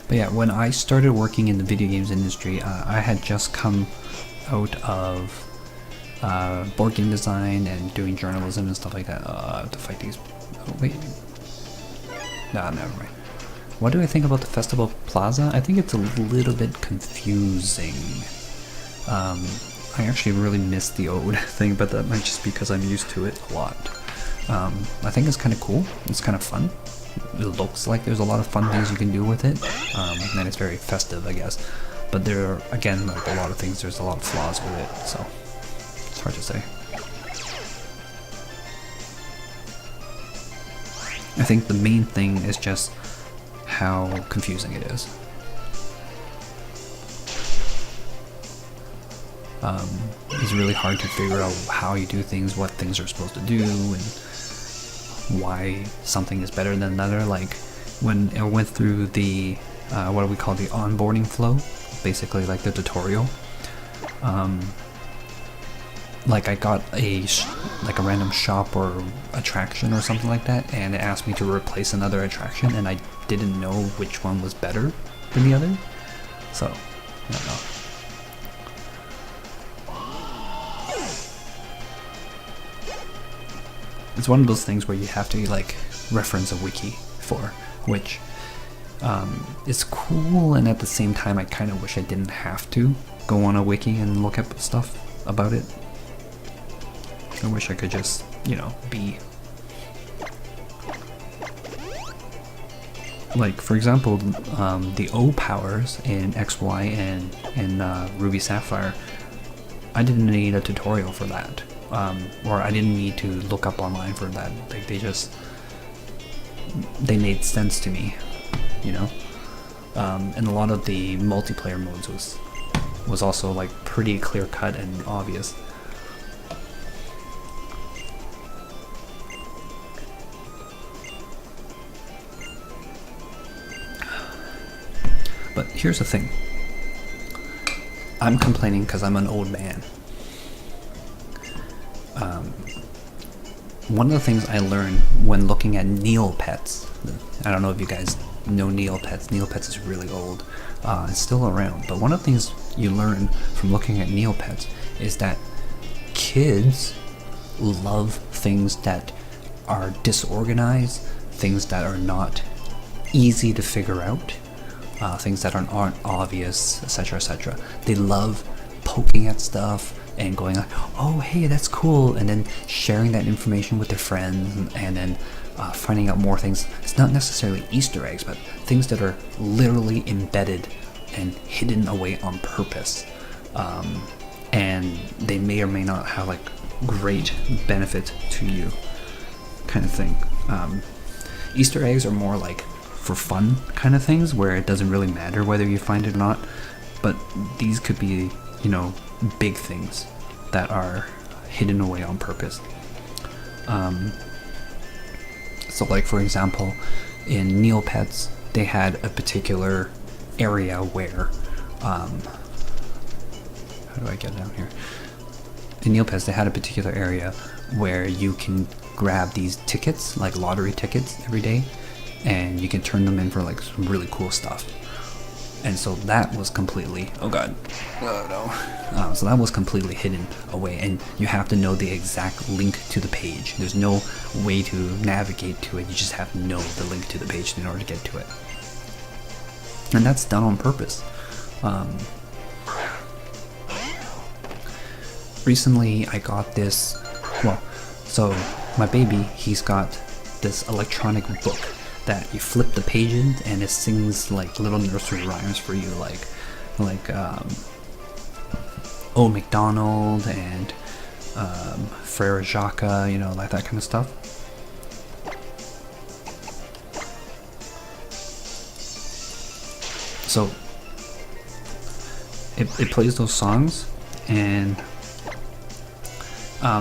But yeah, when I started working in the video games industry, I had just come out of board game design and doing journalism and stuff like that. I have to fight these. Oh, wait. Nah, never mind. What do I think about the Festival Plaza? I think it's a little bit confusing. I actually really miss the old thing, but that might just be because I'm used to it a lot. I think it's kind of cool. It's kind of fun. It looks like there's a lot of fun things you can do with it, and it's very festive, I guess. But there are, again, like a lot of things, there's a lot of flaws with it, so it's hard to say. I think the main thing is just how confusing it is. It's really hard to figure out how you do things, what things are supposed to do, and why something is better than another. Like when I went through the what do we call the onboarding flow, basically like the tutorial. Like I got a random shop or attraction or something like that, and it asked me to replace another attraction, and I didn't know which one was better than the other. So I don't know. It's one of those things where you have to like reference a wiki for, which is cool, and at the same time I kind of wish I didn't have to go on a wiki and look up stuff about it. I wish I could just, you know, be like, for example, the O powers in XY and in Ruby Sapphire. I didn't need a tutorial for that. Or I didn't need to look up online for that. Like they made sense to me, you know. And a lot of the multiplayer modes was also like pretty clear cut and obvious. But here's the thing. I'm complaining because I'm an old man. One of the things I learned when looking at Neopets, I don't know if you guys know Neopets. Neopets is really old. It's still around. But one of the things you learn from looking at Neopets is that kids love things that are disorganized, things that are not easy to figure out, things that aren't obvious, etc., etc. They love poking at stuff and going like, oh hey, that's cool, and then sharing that information with their friends, and then finding out more things. It's not necessarily Easter eggs, but things that are literally embedded and hidden away on purpose, and they may or may not have like great benefit to you, kind of thing. Easter eggs are more like for fun kind of things, where it doesn't really matter whether you find it or not, but these could be, you know, big things that are hidden away on purpose. So like, for example, in Neopets, they had a particular area where, how do I get down here? In Neopets, they had a particular area where you can grab these tickets, like lottery tickets, every day, and you can turn them in for like some really cool stuff. And so that was completely, oh god, oh no. So that was completely hidden away, and you have to know the exact link to the page. There's no way to navigate to it, you just have to know the link to the page in order to get to it. And that's done on purpose. Recently I got this, well, so my baby, he's got this electronic book that you flip the pages and it sings like little nursery rhymes for you, like Old MacDonald and Frere Jacques, you know, like that kind of stuff. So it plays those songs, and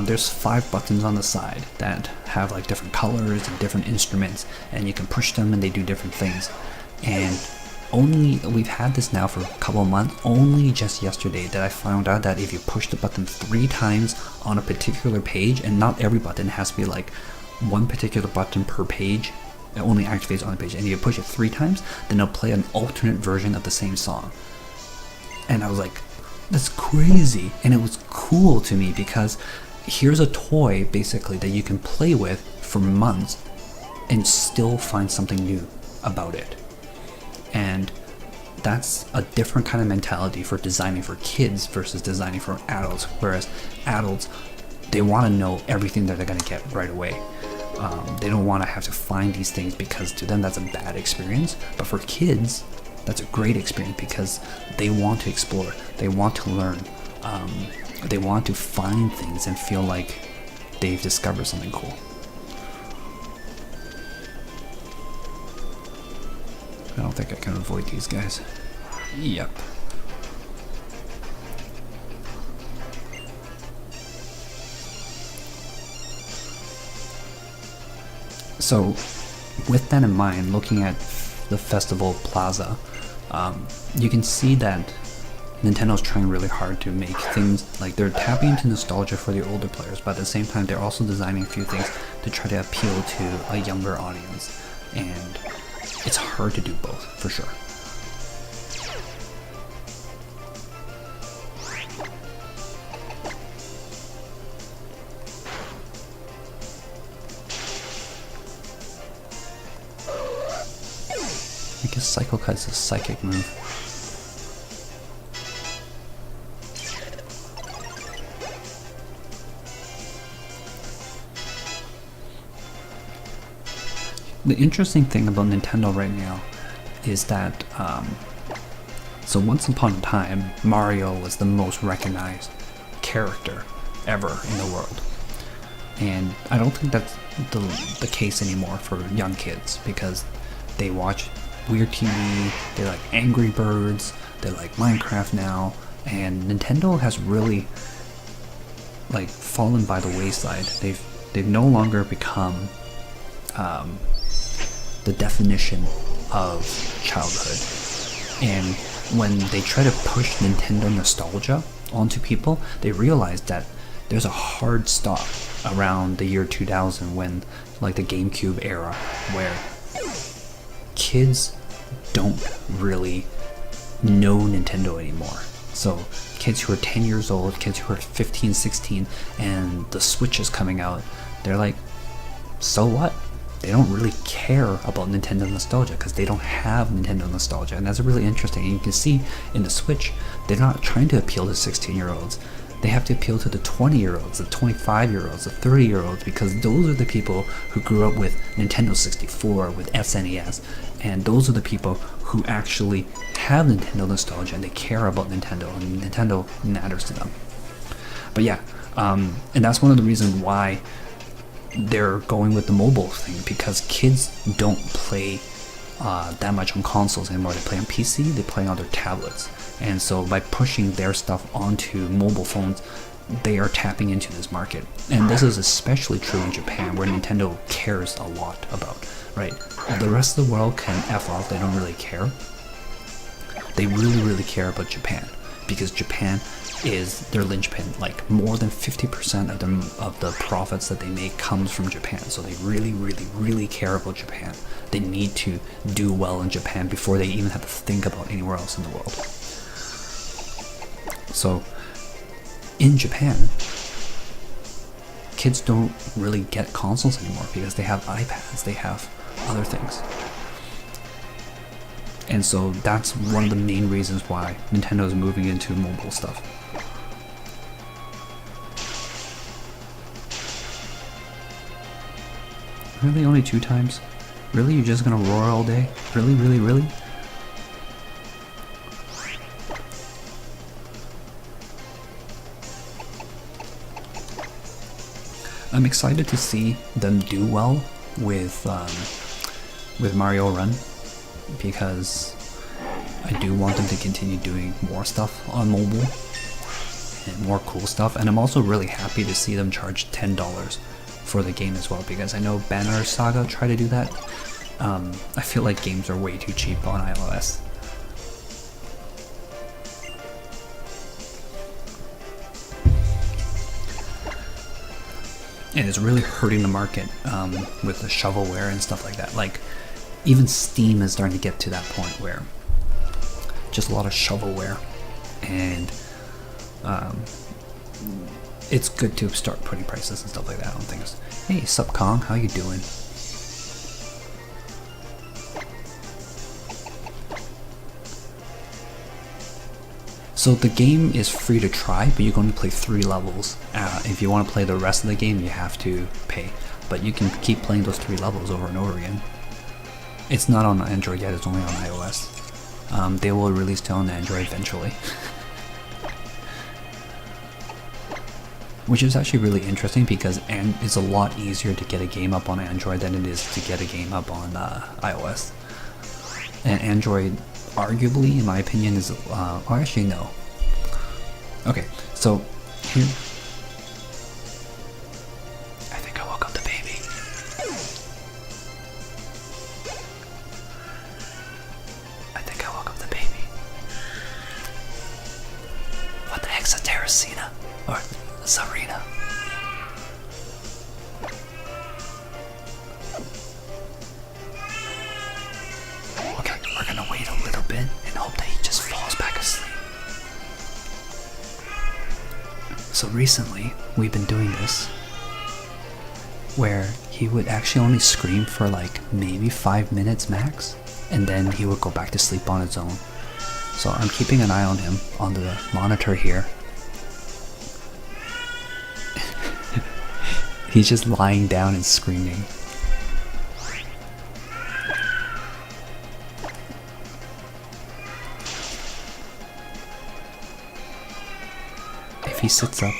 there's 5 buttons on the side that have like different colors and different instruments, and you can push them and they do different things. And we've had this now for a couple of months. Only just yesterday that I found out that if you push the button 3 times on a particular page, and not every button has to be like one particular button per page, it only activates on the page, and you push it 3 times, then it'll play an alternate version of the same song. And I was like, that's crazy. And it was cool to me because here's a toy basically that you can play with for months and still find something new about it. And that's a different kind of mentality for designing for kids versus designing for adults. Whereas adults, they want to know everything that they're going to get right away. They don't want to have to find these things because to them that's a bad experience. But for kids, that's a great experience because they want to explore, they want to learn, they want to find things and feel like they've discovered something cool. I don't think I can avoid these guys. Yep. So, with that in mind, looking at the festival plaza, you can see that Nintendo's trying really hard to make things like they're tapping into nostalgia for the older players, but at the same time they're also designing a few things to try to appeal to a younger audience, and it's hard to do both for sure. I guess Cycle Cut's a psychic move. The interesting thing about Nintendo right now is that, so once upon a time, Mario was the most recognized character ever in the world. And I don't think that's the case anymore for young kids because they watch Weird TV, they like Angry Birds, they like Minecraft now, and Nintendo has really like fallen by the wayside. They've no longer become the definition of childhood. And when they try to push Nintendo nostalgia onto people, they realize that there's a hard stop around the year 2000 when like the GameCube era where kids don't really know Nintendo anymore. So kids who are 10 years old, kids who are 15, 16, and the Switch is coming out, they're like, so what? They don't really care about Nintendo nostalgia because they don't have Nintendo nostalgia, and that's really interesting. And you can see in the Switch, they're not trying to appeal to 16-year-olds. They have to appeal to the 20-year-olds, the 25-year-olds, the 30-year-olds, because those are the people who grew up with Nintendo 64, with SNES, and those are the people who actually have Nintendo nostalgia and they care about Nintendo, and Nintendo matters to them. But yeah, and that's one of the reasons why they're going with the mobile thing, because kids don't play that much on consoles anymore. They play on PC, they play on their tablets. And so by pushing their stuff onto mobile phones, they are tapping into this market. And this is especially true in Japan, where Nintendo cares a lot about, right? The rest of the world can F off, they don't really care. They really, really care about Japan, because Japan is their linchpin. Like more than 50% of the profits that they make comes from Japan. So they really, really, really care about Japan. They need to do well in Japan before they even have to think about anywhere else in the world. So in Japan, kids don't really get consoles anymore because they have iPads, they have other things. And so that's one of the main reasons why Nintendo is moving into mobile stuff. Really? Only 2 times? Really? You're just gonna roar all day? Really, really, really? I'm excited to see them do well with Mario Run, because I do want them to continue doing more stuff on mobile and more cool stuff. And I'm also really happy to see them charge $10 for the game as well, because I know Banner Saga tried to do that. I feel like games are way too cheap on iOS. and it's really hurting the market with the shovelware and stuff like that. Like even Steam is starting to get to that point where just a lot of shovelware, and it's good to start putting prices and stuff like that on things. Hey, sup Kong, how you doing? So the game is free to try, but you can only play 3 levels. If you want to play the rest of the game, you have to pay. But you can keep playing those 3 levels over and over again. It's not on Android yet, it's only on iOS. They will release it on Android eventually. Which is actually really interesting because it's a lot easier to get a game up on Android than it is to get a game up on iOS. And Android, arguably, in my opinion, is oh, actually no. Okay, so here, I think I woke up the baby. I think I woke up the baby. What the heck's a Terracina or Serena? Okay, we're gonna wait a little bit and hope that he just falls back asleep. So recently, we've been doing this where he would actually only scream for like maybe 5 minutes max, and then he would go back to sleep on its own. So I'm keeping an eye on him on the monitor here. He's just lying down and screaming. If he sits up,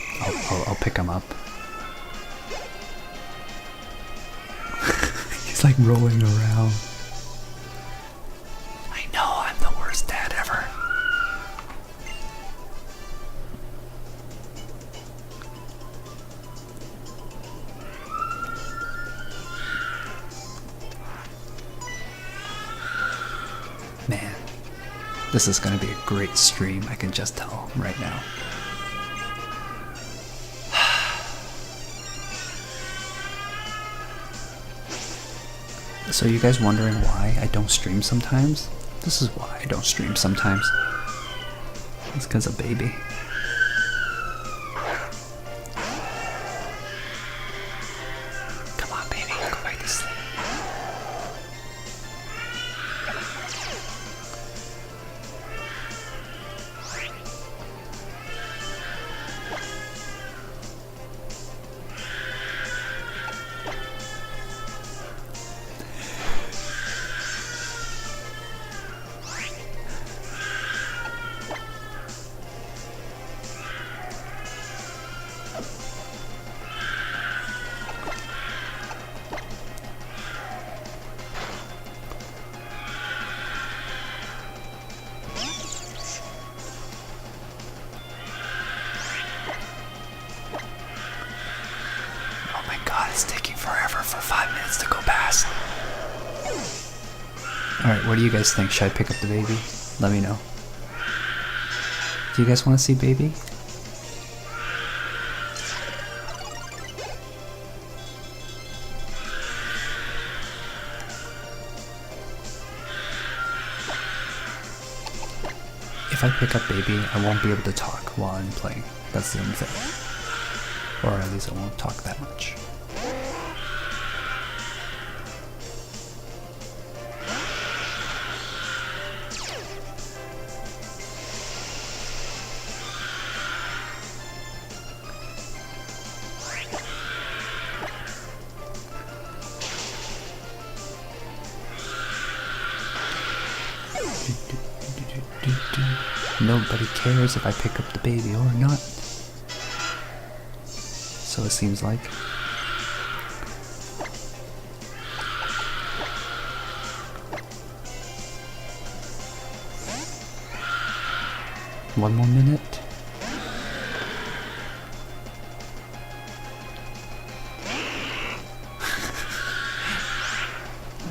I'll pick him up. He's like rolling around. I know, I'm the worst dad ever. Man, this is gonna be a great stream, I can just tell right now. So you guys wondering why I don't stream sometimes? This is why I don't stream sometimes. It's because of baby. Come on baby, go back to sleep. It's taking forever for 5 minutes to go past. Alright, what do you guys think? Should I pick up the baby? Let me know. Do you guys want to see baby? If I pick up baby, I won't be able to talk while I'm playing. That's the only thing. Or at least I won't talk that much. Nobody cares if I pick up the baby or not. So it seems like. One more minute.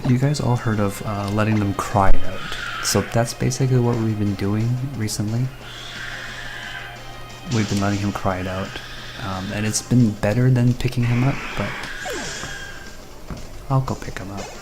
You guys all heard of letting them cry out. So that's basically what we've been doing recently. We've been letting him cry it out. And it's been better than picking him up, but I'll go pick him up.